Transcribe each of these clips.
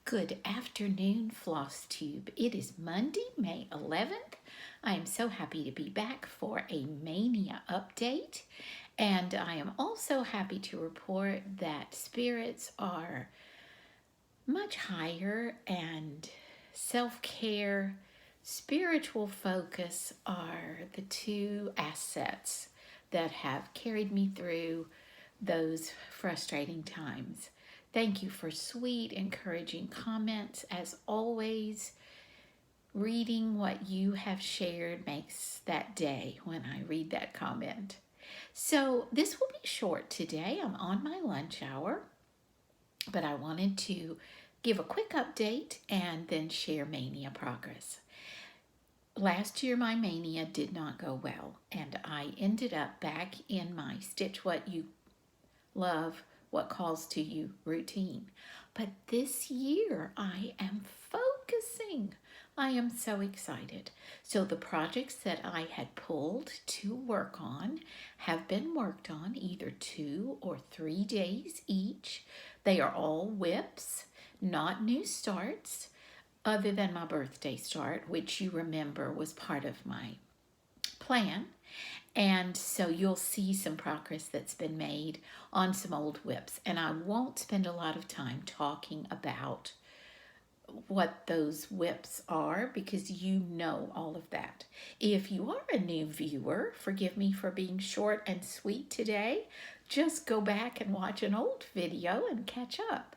Good afternoon, Flosstube. It is Monday, May 11th. I am so happy to be back for a Mania update. And I am also happy to report that spirits are much higher and self-care, spiritual focus are the two assets that have carried me through those frustrating times. Thank you for sweet, encouraging comments. As always, reading what you have shared makes that day when I read that comment. So this will be short today. I'm on my lunch hour, but I wanted to give a quick update and then share Mania progress. Last year, my Mania did not go well, and I ended up back in my Stitch What You Love, What Calls to You routine. But this year, I am focusing. I am so excited. So the projects that I had pulled to work on have been worked on either 2 or 3 days each. They are all whips, not new starts, other than my birthday start, which you remember was part of my plan. And so you'll see some progress that's been made on some old whips. And I won't spend a lot of time talking about what those whips are because you know all of that. If you are a new viewer, forgive me for being short and sweet today. Just go back and watch an old video and catch up.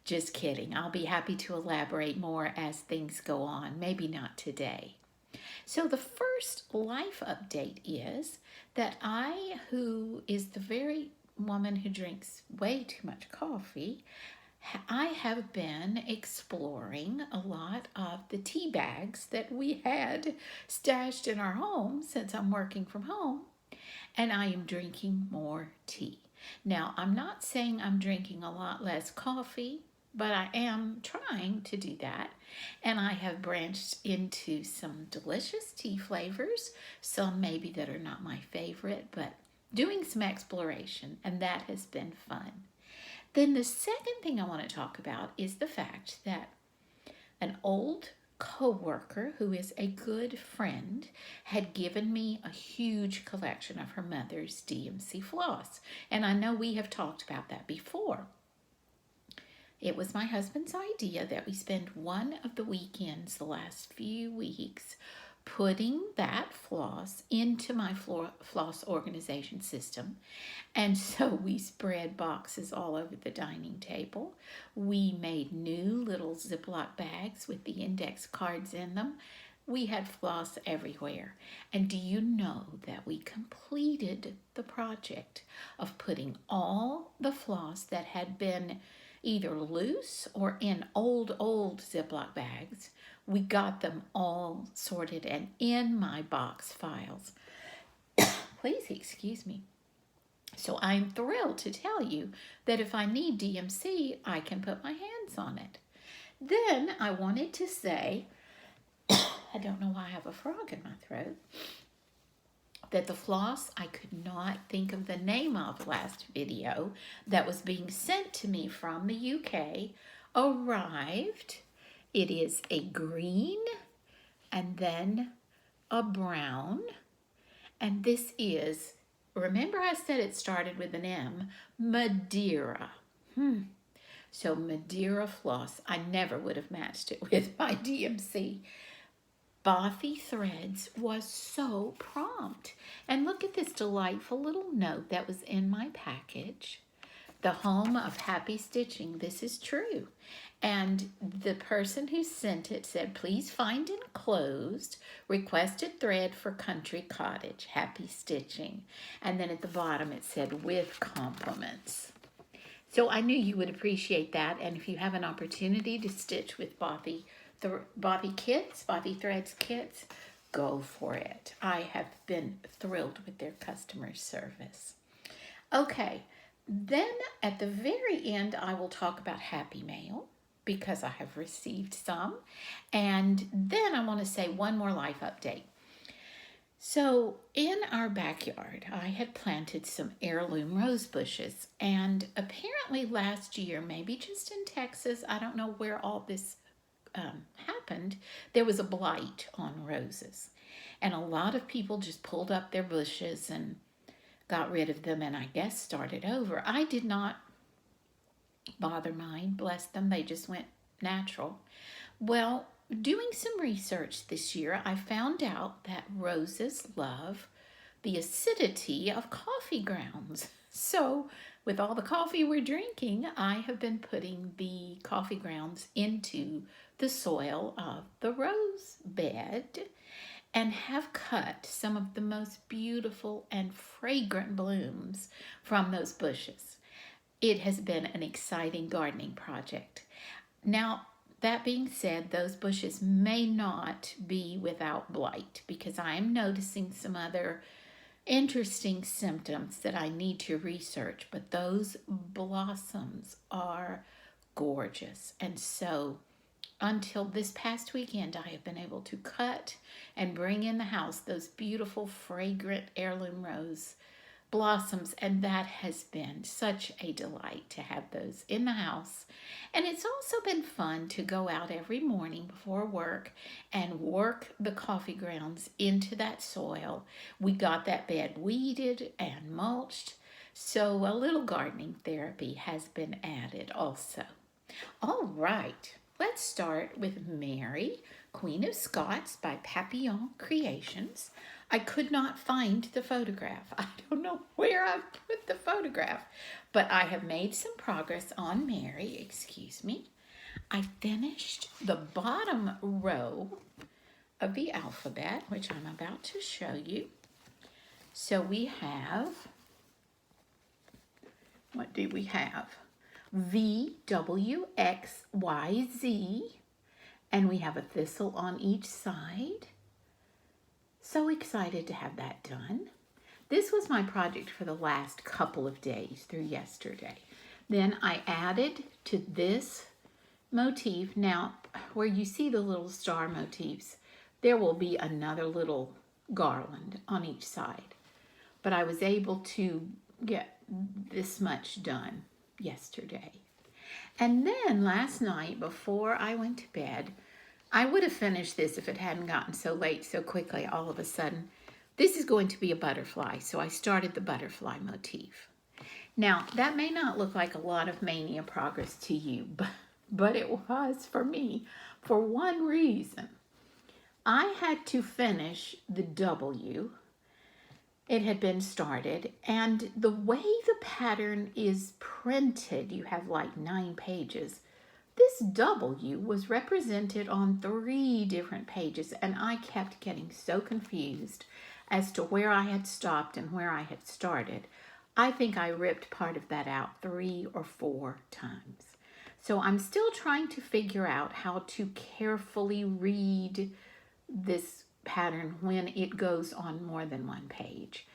Just kidding. I'll be happy to elaborate more as things go on. Maybe not today. So the first life update is that I, who is the very woman who drinks way too much coffee, I have been exploring a lot of the tea bags that we had stashed in our home since I'm working from home, and I am drinking more tea. Now, I'm not saying I'm drinking a lot less coffee, but I am trying to do that. And I have branched into some delicious tea flavors, some maybe that are not my favorite, but doing some exploration, and that has been fun. Then the second thing I want to talk about is the fact that an old co-worker who is a good friend had given me a huge collection of her mother's DMC floss. And I know we have talked about that before. It was my husband's idea that we spend one of the weekends the last few weeks putting that floss into my floss organization system. And so we spread boxes all over the dining table. We made new little Ziploc bags with the index cards in them. We had floss everywhere. And do you know that we completed the project of putting all the floss that had been either loose or in old Ziploc bags? We got them all sorted and in my box files. Please excuse me. So I'm thrilled to tell you that if I need DMC, I can put my hands on it. Then I wanted to say, I don't know why I have a frog in my throat, that the floss I could not think of the name of last video that was being sent to me from the UK arrived. It is a green and then a brown. And this is, remember I said it started with an M, Madeira. So Madeira floss, I never would have matched it with my DMC. BothyThreads was so prompt. And look at this delightful little note that was in my package. The home of happy stitching. This is true. And the person who sent it said, please find enclosed requested thread for Country Cottage. Happy stitching. And then at the bottom it said, with compliments. So I knew you would appreciate that. And if you have an opportunity to stitch with BothyThreads kits, go for it. I have been thrilled with their customer service. Okay, then at the very end, I will talk about Happy Mail because I have received some. And then I want to say one more life update. So in our backyard, I had planted some heirloom rose bushes, and apparently last year, maybe just in Texas, I don't know where all this happened, there was a blight on roses. And a lot of people just pulled up their bushes and got rid of them and I guess started over. I did not bother mine, bless them, they just went natural. Well, doing some research this year, I found out that roses love the acidity of coffee grounds. So, with all the coffee we're drinking, I have been putting the coffee grounds into the soil of the rose bed and have cut some of the most beautiful and fragrant blooms from those bushes. It has been an exciting gardening project. Now, that being said, those bushes may not be without blight because I am noticing some other interesting symptoms that I need to research, but those blossoms are gorgeous. And so until this past weekend, I have been able to cut and bring in the house those beautiful, fragrant heirloom rose blossoms, and that has been such a delight to have those in the house. And it's also been fun to go out every morning before work and work the coffee grounds into that soil. We got that bed weeded and mulched, so a little gardening therapy has been added also. All right, let's start with Mary, Queen of Scots by Papillon Creations. I could not find the photograph. I don't know where I put the photograph, but I have made some progress on Mary. Excuse me. I finished the bottom row of the alphabet, which I'm about to show you. So we have, what do we have? V, W, X, Y, Z, and we have a thistle on each side. So excited to have that done. This was my project for the last couple of days through yesterday. Then I added to this motif. Now, where you see the little star motifs, there will be another little garland on each side. But I was able to get this much done yesterday. And then last night, before I went to bed, I would have finished this if it hadn't gotten so late so quickly all of a sudden. This is going to be a butterfly, so I started the butterfly motif. Now, that may not look like a lot of mania progress to you, but it was for me for one reason. I had to finish the W. It had been started, and the way the pattern is printed, you have like 9 pages. This W was represented on 3 different pages, and I kept getting so confused as to where I had stopped and where I had started. I think I ripped part of that out 3 or 4 times. So I'm still trying to figure out how to carefully read this pattern when it goes on more than 1 page.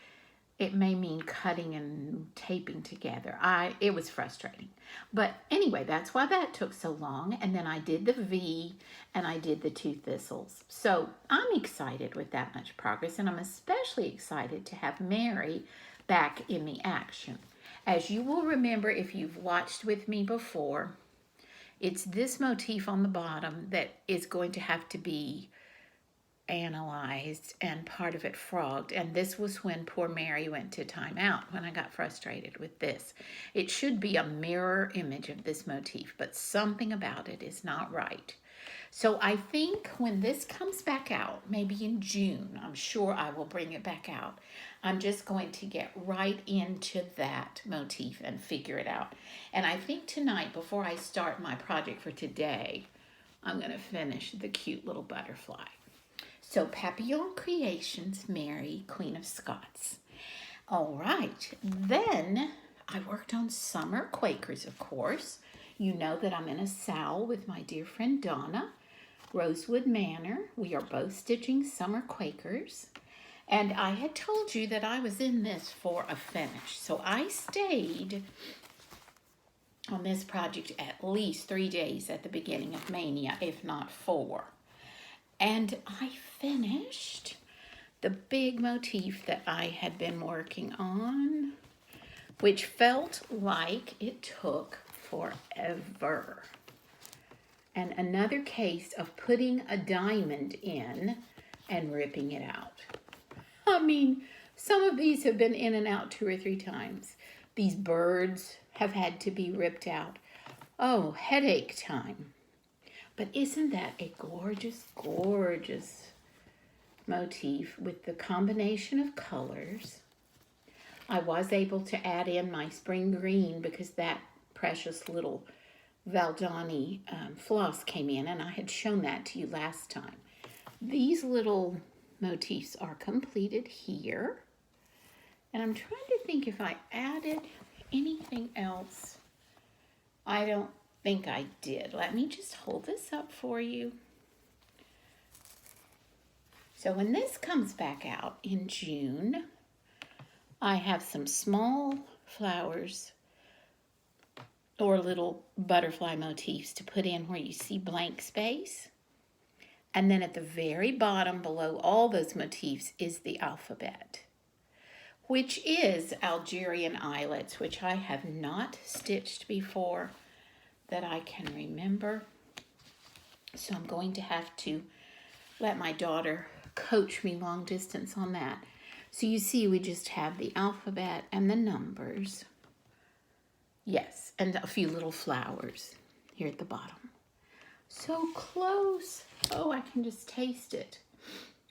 It may mean cutting and taping together. It was frustrating. But anyway, that's why that took so long. And then I did the V and I did the 2 thistles. So I'm excited with that much progress, and I'm especially excited to have Mary back in the action. As you will remember if you've watched with me before, it's this motif on the bottom that is going to have to be analyzed and part of it frogged, and this was when poor Mary went to time out when I got frustrated with this. It should be a mirror image of this motif, but something about it is not right. So I think when this comes back out, maybe in June, I'm sure I will bring it back out. I'm just going to get right into that motif and figure it out. And I think tonight, before I start my project for today, I'm going to finish the cute little butterfly. So Papillon Creations, Mary, Queen of Scots. All right, then I worked on summer Quakers, of course. You know that I'm in a SAL with my dear friend Donna, Rosewood Manor. We are both stitching summer Quakers. And I had told you that I was in this for a finish. So I stayed on this project at least 3 days at the beginning of Mania, if not 4. And I finished the big motif that I had been working on, which felt like it took forever. And another case of putting a diamond in and ripping it out. I mean, some of these have been in and out 2 or 3 times. These birds have had to be ripped out. Oh, headache time. But isn't that a gorgeous, gorgeous motif with the combination of colors? I was able to add in my spring green because that precious little Valdani floss came in, and I had shown that to you last time. These little motifs are completed here. And I'm trying to think if I added anything else. I don't think I did. Let me just hold this up for you. So when this comes back out in June, I have some small flowers or little butterfly motifs to put in where you see blank space. And then at the very bottom below all those motifs is the alphabet, which is Algerian eyelets, which I have not stitched before that I can remember. So I'm going to have to let my daughter coach me long distance on that. So you see we just have the alphabet and the numbers. Yes, and a few little flowers here at the bottom. So close. Oh, I can just taste it.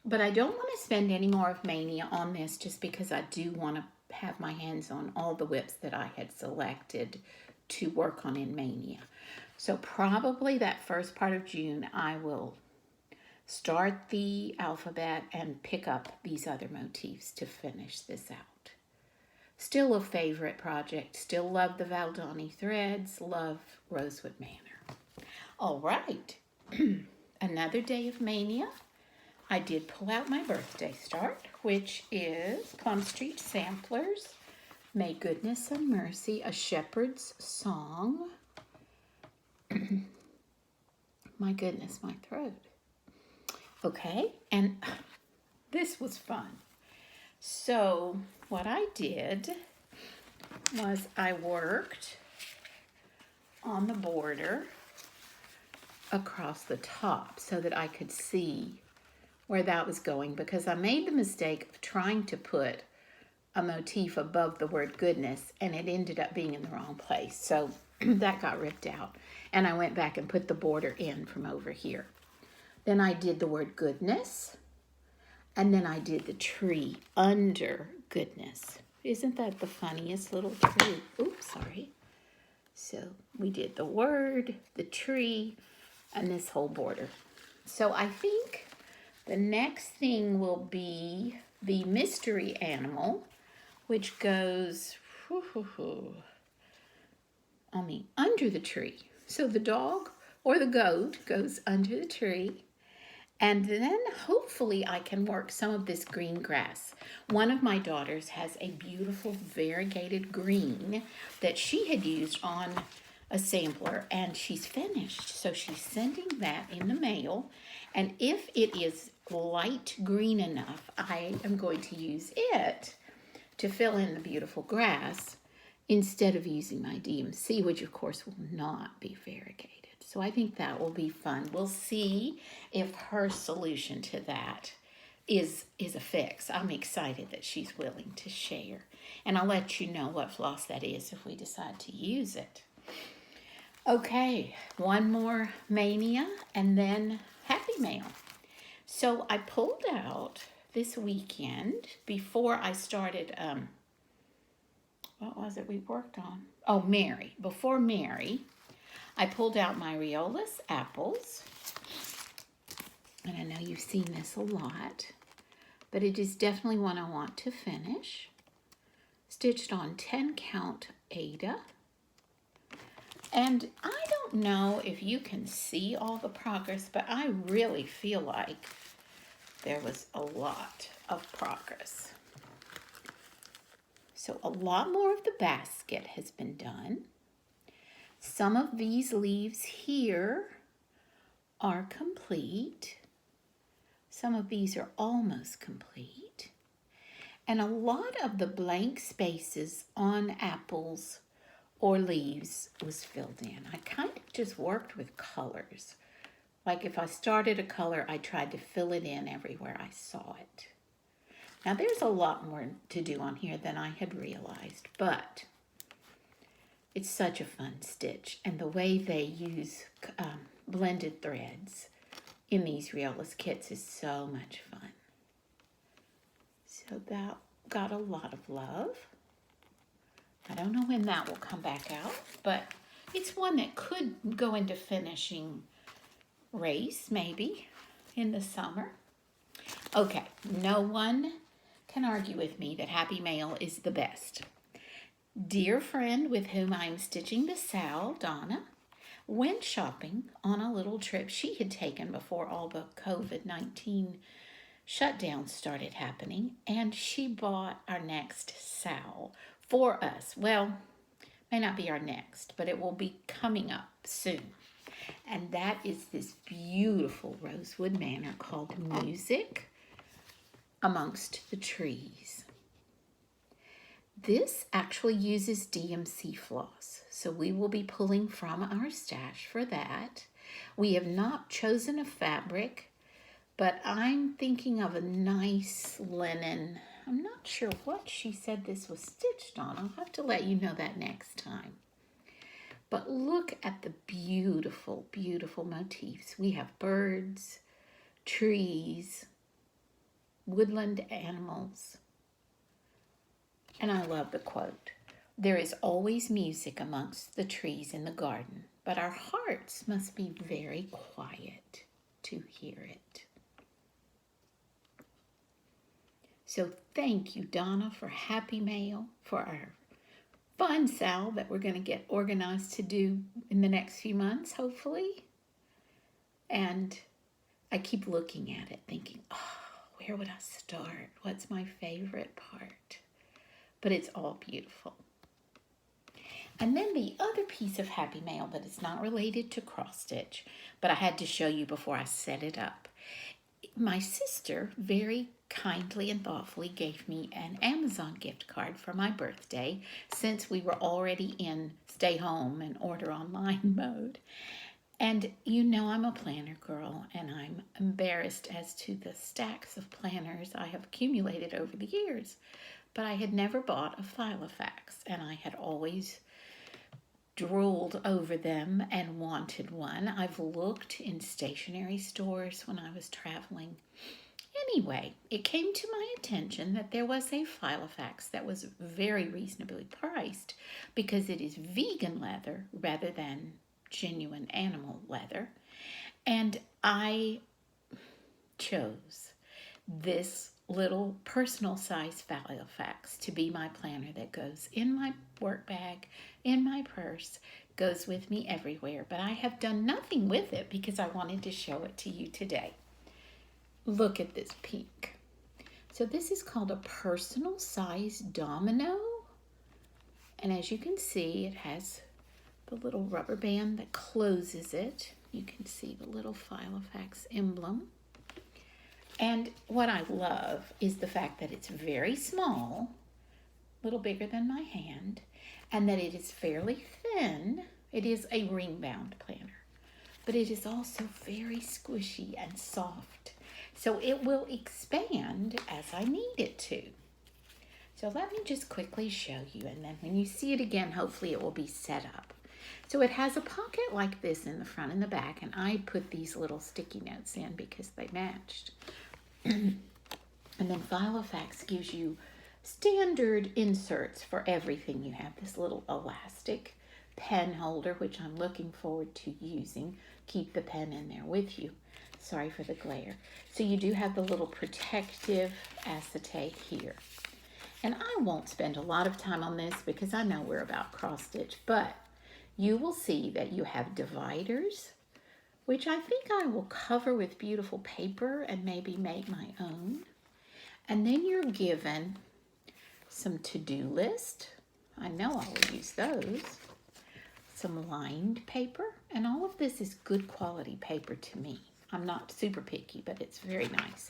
But I don't want to spend any more of Maynia on this just because I do want to have my hands on all the whips that I had selected to work on in Maynia. So probably that first part of June, I will start the alphabet and pick up these other motifs to finish this out. Still a favorite project. Still love the Valdani threads. Love Rosewood Manor. All right. Another day of Maynia. I did pull out my birthday start, which is Plum Street Samplers, May Goodness and Mercy, A Shepherd's Song. My goodness, my throat. Okay, and this was fun. So what I did was I worked on the border across the top so that I could see where that was going, because I made the mistake of trying to put a motif above the word goodness and it ended up being in the wrong place. So that got ripped out and I went back and put the border in from over here. Then I did the word goodness and then I did the tree under goodness. Isn't that the funniest little tree? Oops, sorry. So we did the word, the tree, and this whole border. So I think the next thing will be the mystery animal, which goes on the under the tree. So the dog or the goat goes under the tree. And then hopefully I can work some of this green grass. One of my daughters has a beautiful variegated green that she had used on a sampler and she's finished. So she's sending that in the mail. And if it is light green enough, I am going to use it to fill in the beautiful grass instead of using my DMC, which of course will not be variegated. So I think that will be fun. We'll see if her solution to that is a fix. I'm excited that she's willing to share. And I'll let you know what floss that is if we decide to use it. Okay, one more Maynia and then Happy Mail. So I pulled out this weekend before I started, what was it we worked on? Oh, Mary. Before Mary, I pulled out my Riolis Apples. And I know you've seen this a lot, but it is definitely one I want to finish. Stitched on 10 count Ada. And I don't know if you can see all the progress, but I really feel like there was a lot of progress. So a lot more of the basket has been done. Some of these leaves here are complete. Some of these are almost complete. And a lot of the blank spaces on apples or leaves was filled in. I kind of just worked with colors. Like if I started a color, I tried to fill it in everywhere I saw it. Now there's a lot more to do on here than I had realized, but it's such a fun stitch. And the way they use blended threads in these Riolis kits is so much fun. So that got a lot of love. I don't know when that will come back out, but it's one that could go into finishing race maybe in the summer. Okay, no one can argue with me that Happy Mail is the best. Dear friend with whom I'm stitching the Sal, Donna, went shopping on a little trip she had taken before all the COVID-19 shutdowns started happening, and she bought our next Sal for us. Well, may not be our next, but it will be coming up soon. And that is this beautiful Rosewood Manor called Music Amongst the Trees. This actually uses DMC floss, so we will be pulling from our stash for that. We have not chosen a fabric, but I'm thinking of a nice linen. I'm not sure what she said this was stitched on. I'll have to let you know that next time. But look at the beautiful, beautiful motifs. We have birds, trees, woodland animals. And I love the quote, "There is always music amongst the trees in the garden, but our hearts must be very quiet to hear it." So thank you, Donna, for Happy Mail, for our fun Sal that we're going to get organized to do in the next few months, hopefully. And I keep looking at it thinking, oh, where would I start? What's my favorite part? But it's all beautiful. And then the other piece of Happy Mail that is not related to cross stitch, but I had to show you before I set it up. My sister very kindly and thoughtfully gave me an Amazon gift card for my birthday, since we were already in stay home and order online mode. And you know I'm a planner girl, and I'm embarrassed as to the stacks of planners I have accumulated over the years. But I had never bought a Filofax, and I had always drooled over them and wanted one. I've looked in stationery stores when I was traveling. Anyway, it came to my attention that there was a Filofax that was very reasonably priced because it is vegan leather rather than genuine animal leather. And I chose this little personal size Filofax to be my planner that goes in my work bag, in my purse, goes with me everywhere. But I have done nothing with it because I wanted to show it to you today. Look at this pink. So this is called a personal size Domino. And as you can see, it has the little rubber band that closes it. You can see the little Filofax emblem. And what I love is the fact that it's very small, a little bigger than my hand, and that it is fairly thin. It is a ring-bound planner, but it is also very squishy and soft. So it will expand as I need it to. So let me just quickly show you, and then when you see it again, hopefully it will be set up. So it has a pocket like this in the front and the back, and I put these little sticky notes in because they matched. And then Filofax gives you standard inserts for everything. You have this little elastic pen holder, which I'm looking forward to using. Keep the pen in there with you. Sorry for the glare. So you do have the little protective acetate here. And I won't spend a lot of time on this because I know we're about cross stitch, but you will see that you have dividers, which I think I will cover with beautiful paper and maybe make my own. And then you're given some to-do list. I know I will use those. Some lined paper, and all of this is good quality paper to me. I'm not super picky, but it's very nice.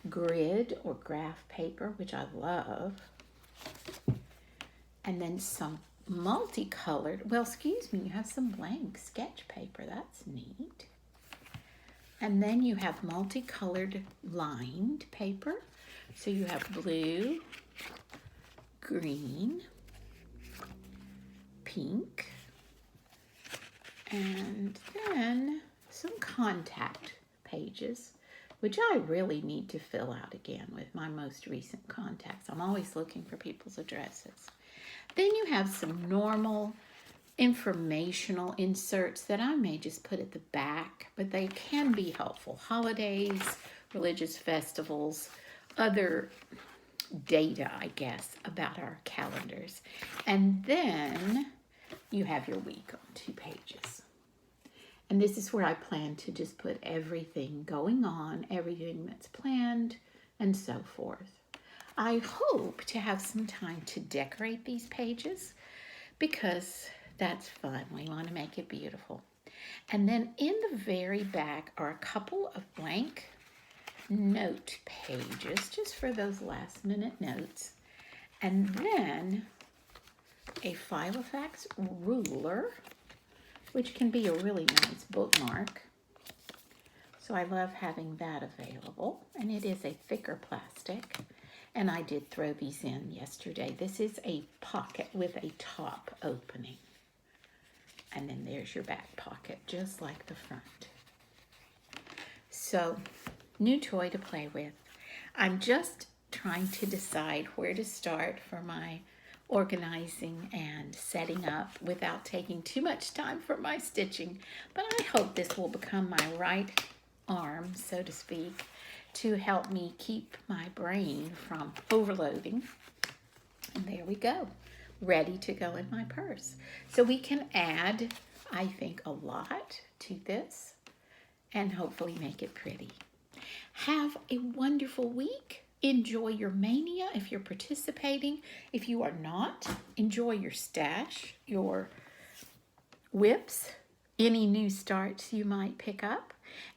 Grid or graph paper, which I love. And then some multicolored, well, excuse me, you have some blank sketch paper. That's neat. And then you have multicolored lined paper. So you have blue, green, pink, and then some contact pages, which I really need to fill out again with my most recent contacts. I'm always looking for people's addresses. Then you have some normal informational inserts that I may just put at the back, but they can be helpful. Holidays, religious festivals, other data, I guess, about our calendars. And then you have your week on 2 pages. And this is where I plan to just put everything going on, everything that's planned, and so forth. I hope to have some time to decorate these pages because that's fun. We want to make it beautiful. And then in the very back are a couple of blank note pages just for those last minute notes. And then a Filofax ruler, which can be a really nice bookmark. So I love having that available. And it is a thicker plastic. And I did throw these in yesterday. This is a pocket with a top opening. And then there's your back pocket, just like the front. So, new toy to play with. I'm just trying to decide where to start for my organizing and setting up without taking too much time for my stitching. But I hope this will become my right arm, so to speak, to help me keep my brain from overloading. And there we go, ready to go in my purse. So we can add, I think, a lot to this and hopefully make it pretty. Have a wonderful week. Enjoy your mania if you're participating. If you are not, enjoy your stash, your whips, any new starts you might pick up.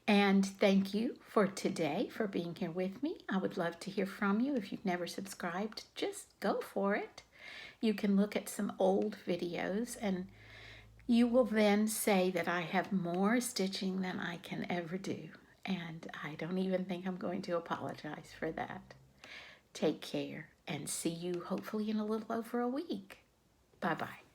And thank you for today, for being here with me. I would love to hear from you. If you've never subscribed, just go for it. You can look at some old videos and you will then say that I have more stitching than I can ever do. And I don't even think I'm going to apologize for that. Take care and see you hopefully in a little over a week. Bye-bye.